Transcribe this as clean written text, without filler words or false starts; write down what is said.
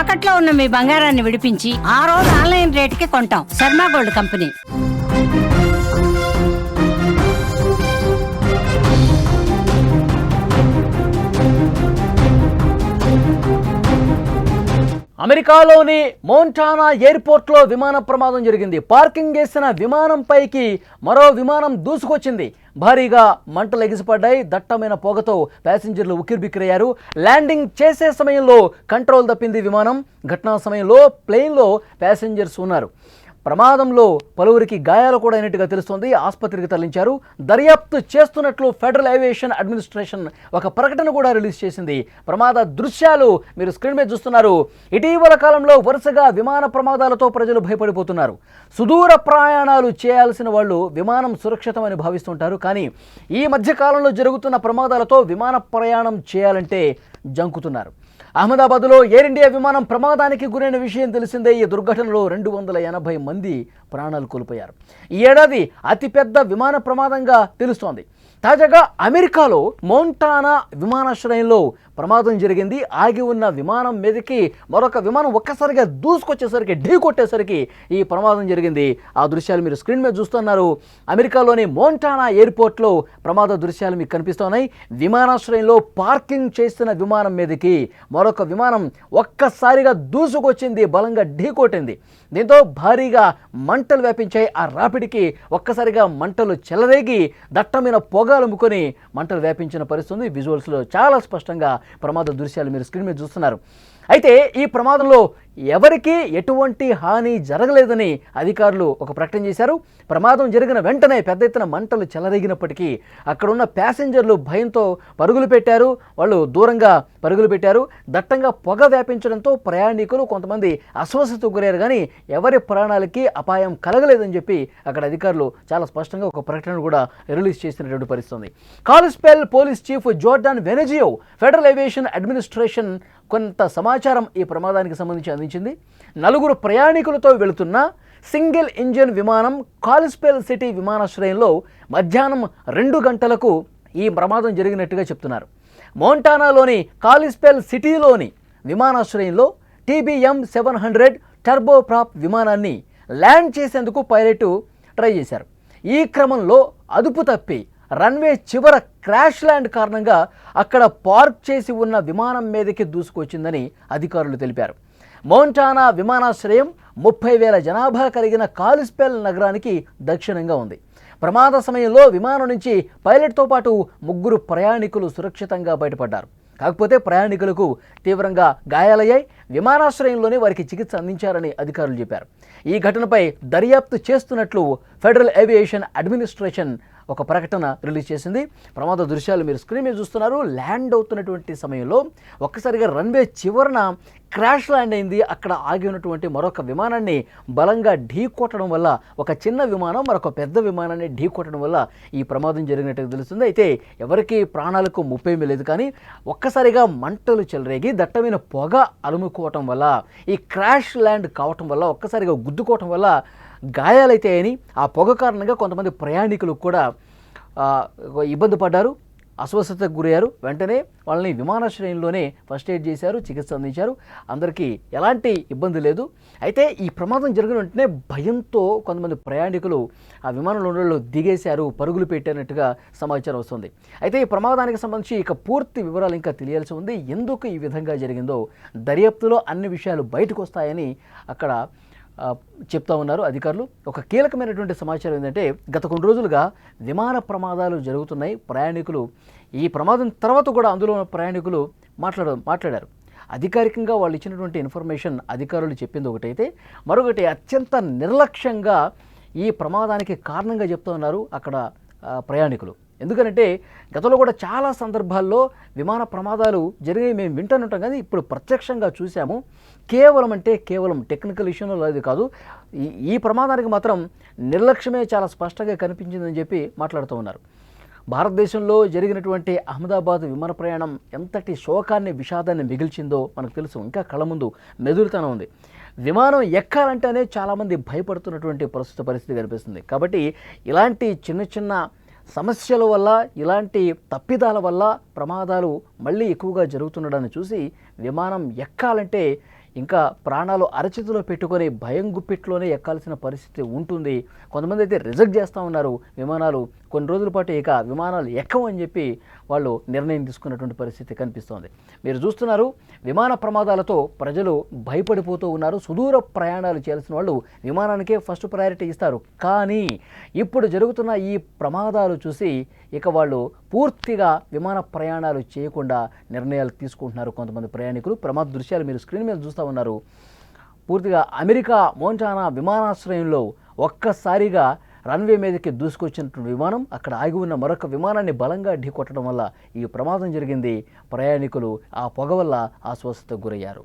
తాకట్లో ఉన్న మీ బంగారాన్ని విడిపించి ఆ రోజు ఆన్లైన్ రేటుకి కొంటాం. Sharma gold company. అమెరికాలోని మోంటానా ఎయిర్పోర్ట్లో విమాన ప్రమాదం జరిగింది. పార్కింగ్ చేసిన విమానంపైకి మరో విమానం దూసుకొచ్చింది. భారీగా మంటలు ఎగిసిపడ్డాయి. దట్టమైన పొగతో ప్యాసింజర్లు ఉక్కిరిబిక్కిరయ్యారు. ల్యాండింగ్ చేసే సమయంలో కంట్రోల్ తప్పింది విమానం. ఘటనా సమయంలో ప్లేన్లో ప్యాసింజర్స్ ఉన్నారు. ప్రమాదంలో పలువురికి గాయాలు కూడా అయినట్టుగా తెలుస్తోంది. ఆసుపత్రికి తరలించారు. దర్యాప్తు చేస్తున్నట్లు ఫెడరల్ ఏవియేషన్ అడ్మినిస్ట్రేషన్ ఒక ప్రకటన కూడా రిలీజ్ చేసింది. ప్రమాద దృశ్యాలు మీరు స్క్రీన్ మీద చూస్తున్నారు. ఇటీవల కాలంలో వరుసగా విమాన ప్రమాదాలతో ప్రజలు భయపడిపోతున్నారు. సుదూర ప్రయాణాలు చేయాల్సిన వాళ్ళు విమానం సురక్షితమని భావిస్తుంటారు. కానీ ఈ మధ్య కాలంలో జరుగుతున్న ప్రమాదాలతో విమాన ప్రయాణం చేయాలంటే జంకుతున్నారు. అహ్మదాబాద్లో ఎయిర్ ఇండియా విమానం ప్రమాదానికి గురైన విషయం తెలిసిందే. ఈ దుర్ఘటనలో 280 మంది ప్రాణాలు కోల్పోయారు. ఈ ఏడాది అతిపెద్ద విమాన ప్రమాదంగా తెలుస్తోంది. తాజాగా అమెరికాలో మోంటానా విమానాశ్రయంలో ప్రమాదం జరిగింది. ఆగి ఉన్న విమానం మీదకి మరొక విమానం ఒక్కసారిగా దూసుకొచ్చేసరికి ఢీ కొట్టేసరికి ఈ ప్రమాదం జరిగింది. ఆ దృశ్యాలు మీరు స్క్రీన్ మీద చూస్తున్నారు. అమెరికాలోని మోంటానా ఎయిర్పోర్ట్లో ప్రమాద దృశ్యాలు మీకు కనిపిస్తున్నాయి. విమానాశ్రయంలో పార్కింగ్ చేసిన విమానం మీదకి మరొక విమానం ఒక్కసారిగా దూసుకొచ్చింది, బలంగా ఢీ కొట్టింది. దీంతో భారీగా మంటలు వ్యాపించాయి. ఆ రాపిడికి ఒక్కసారిగా మంటలు చెలరేగి దట్టమైన పొగలుముకొని మంటలు వ్యాపించిన పరిస్థితి విజువల్స్లో చాలా స్పష్టంగా ప్రమాద దృశ్యాలు మీరు స్క్రీన్ మీద చూస్తున్నారు. అయితే ఈ ప్రమాదంలో ఎవరికీ ఎటువంటి హాని జరగలేదని అధికారులు ఒక ప్రకటన చేశారు. ప్రమాదం జరిగిన వెంటనే పెద్ద ఎత్తున మంటలు చెలరేగినప్పటికీ అక్కడున్న ప్యాసింజర్లు భయంతో పరుగులు పెట్టారు. వాళ్ళు దూరంగా పరుగులు పెట్టారు. దట్టంగా పొగ వ్యాపించడంతో ప్రయాణికులు కొంతమంది అస్వస్థతకు గురయ్యారు. కానీ ఎవరి ప్రాణాలకి అపాయం కలగలేదని చెప్పి అక్కడ అధికారులు చాలా స్పష్టంగా ఒక ప్రకటన కూడా రిలీజ్ చేసినటువంటి పరిస్థితి. Kalispell police chief Jordan Venezio Federal Aviation Administration కొంత సమాచారం ఈ ప్రమాదానికి సంబంధించి అందించింది. 4 ప్రయాణికులతో వెళుతున్న సింగిల్ ఇంజిన్ విమానం కాలిస్పెల్ సిటీ విమానాశ్రయంలో మధ్యాహ్నం 2 గంటలకు ఈ ప్రమాదం జరిగినట్టుగా చెప్తున్నారు. మోంటానాలోని కాలిస్పెల్ సిటీలోని విమానాశ్రయంలో TBM 700 టర్బోప్రాప్ విమానాన్ని ల్యాండ్ చేసేందుకు పైలట్ ట్రై చేశారు. ఈ క్రమంలో అదుపు తప్పి రన్వే చివర క్రాష్ ల్యాండ్ కారణంగా అక్కడ పార్క్ చేసి ఉన్న విమానం మీదకి దూసుకొచ్చిందని అధికారులు తెలిపారు. మోంటానా విమానాశ్రయం 30,000 జనాభా కలిగిన కాలిస్పెల్ నగరానికి దక్షిణంగా ఉంది. ప్రమాద సమయంలో విమానం నుంచి పైలట్తో పాటు 3 ప్రయాణికులు సురక్షితంగా బయటపడ్డారు. కాకపోతే ప్రయాణికులకు తీవ్రంగా గాయాలయ్యాయి. విమానాశ్రయంలోనే వారికి చికిత్స అందించారని అధికారులు చెప్పారు. ఈ ఘటనపై దర్యాప్తు చేస్తున్నట్లు ఫెడరల్ ఏవియేషన్ అడ్మినిస్ట్రేషన్ ఒక ప్రకటన రిలీజ్ చేసింది. ప్రమాద దృశ్యాలు మీరు స్క్రీన్ మీద చూస్తున్నారు. ల్యాండ్ అవుతున్నటువంటి సమయంలో ఒక్కసారిగా రన్వే చివరన క్రాష్ ల్యాండ్ అయింది. అక్కడ ఆగి ఉన్నటువంటి మరొక విమానాన్ని బలంగా ఢీ కొట్టడం వల్ల ఒక చిన్న విమానం మరొక పెద్ద విమానాన్ని ఢీ కొట్టడం వల్ల ఈ ప్రమాదం జరిగినట్టుగా తెలుస్తుంది. అయితే ఎవరికి ప్రాణాలకు ముప్పేమీ లేదు. కానీ ఒక్కసారిగా మంటలు చెలరేగి దట్టమైన పొగ అలుముకోవటం వల్ల ఈ క్రాష్ ల్యాండ్ కావటం వల్ల ఒక్కసారిగా గుద్దుకోవటం వల్ల గాయాలైతాయని, ఆ పొగ కారణంగా కొంతమంది ప్రయాణికులు కూడా ఇబ్బంది పడ్డారు, అస్వస్థతకు గురయ్యారు. వెంటనే వాళ్ళని విమానాశ్రయంలోనే ఫస్ట్ ఎయిడ్ చేశారు, చికిత్స అందించారు. అందరికీ ఎలాంటి ఇబ్బంది లేదు. అయితే ఈ ప్రమాదం జరిగిన వెంటనే భయంతో కొంతమంది ప్రయాణికులు ఆ విమానంలో దిగేశారు, పరుగులు పెట్టినట్టుగా సమాచారం వస్తుంది. అయితే ఈ ప్రమాదానికి సంబంధించి ఇక పూర్తి వివరాలు ఇంకా తెలియాల్సి ఉంది. ఎందుకు ఈ విధంగా జరిగిందో దర్యాప్తులో అన్ని విషయాలు బయటకు వస్తాయని అక్కడ చెప్తా ఉన్నారు అధికారులు. ఒక కీలకమైనటువంటి సమాచారం ఏంటంటే గత కొన్ని రోజులుగా విమాన ప్రమాదాలు జరుగుతున్నాయి. ప్రయాణికులు ఈ ప్రమాదం తర్వాత కూడా అందులో ఉన్న ప్రయాణికులు మాట్లాడారు. అధికారికంగా వాళ్ళు ఇచ్చినటువంటి ఇన్ఫర్మేషన్ అధికారులు చెప్పింది ఒకటైతే, మరొకటి అత్యంత నిర్లక్ష్యంగా ఈ ప్రమాదానికి కారణంగా చెప్తూ ఉన్నారు అక్కడ ప్రయాణికులు. ఎందుకంటే గతంలో కూడా చాలా సందర్భాల్లో విమాన ప్రమాదాలు జరిగి మేము వింటూనే ఉంటాం, కానీ ఇప్పుడు ప్రత్యక్షంగా చూసాము. కేవలం టెక్నికల్ ఇష్యూలో లేదు కాదు, ఈ ప్రమాదానికి మాత్రం నిర్లక్ష్యమే చాలా స్పష్టంగా కనిపించిందని చెప్పి మాట్లాడుతూ ఉన్నారు. భారతదేశంలో జరిగినటువంటి అహ్మదాబాద్ విమాన ప్రయాణం ఎంతటి శోకాన్ని విషాదాన్ని మిగిల్చిందో మనకు తెలుసు. ఇంకా కళ్ళ ముందు మెదులుతూనే ఉంది. విమానం ఎక్కాలంటేనే చాలామంది భయపడుతున్నటువంటి పరిస్థితి కనిపిస్తుంది. కాబట్టి ఇలాంటి చిన్న సమస్యల వల్ల, ఇలాంటి తప్పిదాల వల్ల ప్రమాదాలు మళ్ళీ ఎక్కువగా జరుగుతుండడాన్ని చూసి విమానం ఎక్కాలంటే ఇంకా ప్రాణాలు అరచేతిలో పెట్టుకొని భయం గుప్పిట్లోనే ఎక్కాల్సిన పరిస్థితి ఉంటుంది. కొంతమంది అయితే రిజెక్ట్ చేస్తూ ఉన్నారు విమానాలు, కొన్ని రోజుల పాటు ఇక విమానాలు ఎక్కవని చెప్పి వాళ్ళు నిర్ణయం తీసుకున్నటువంటి పరిస్థితి కనిపిస్తోంది. మీరు చూస్తున్నారు, విమాన ప్రమాదాలతో ప్రజలు భయపడిపోతూ ఉన్నారు. సుదూర ప్రయాణాలు చేయాల్సిన వాళ్ళు విమానానికే ఫస్ట్ ప్రయారిటీ ఇస్తారు. కానీ ఇప్పుడు జరుగుతున్న ఈ ప్రమాదాలు చూసి ఇక వాళ్ళు పూర్తిగా విమాన ప్రయాణాలు చేయకుండా నిర్ణయాలు తీసుకుంటున్నారు కొంతమంది ప్రయాణికులు. ప్రమాద దృశ్యాలు మీరు స్క్రీన్ మీద చూస్తూ ఉన్నారు. పూర్తిగా అమెరికా మోంటానా విమానాశ్రయంలో ఒక్కసారిగా రన్వే మీదకి దూసుకొచ్చినటువంటి విమానం అక్కడ ఆగి ఉన్న మరొక విమానాన్ని బలంగా ఢీకొట్టడం వల్ల ఈ ప్రమాదం జరిగింది. ప్రయాణికులు ఆ పొగ వల్ల అస్వస్థతకు గురయ్యారు.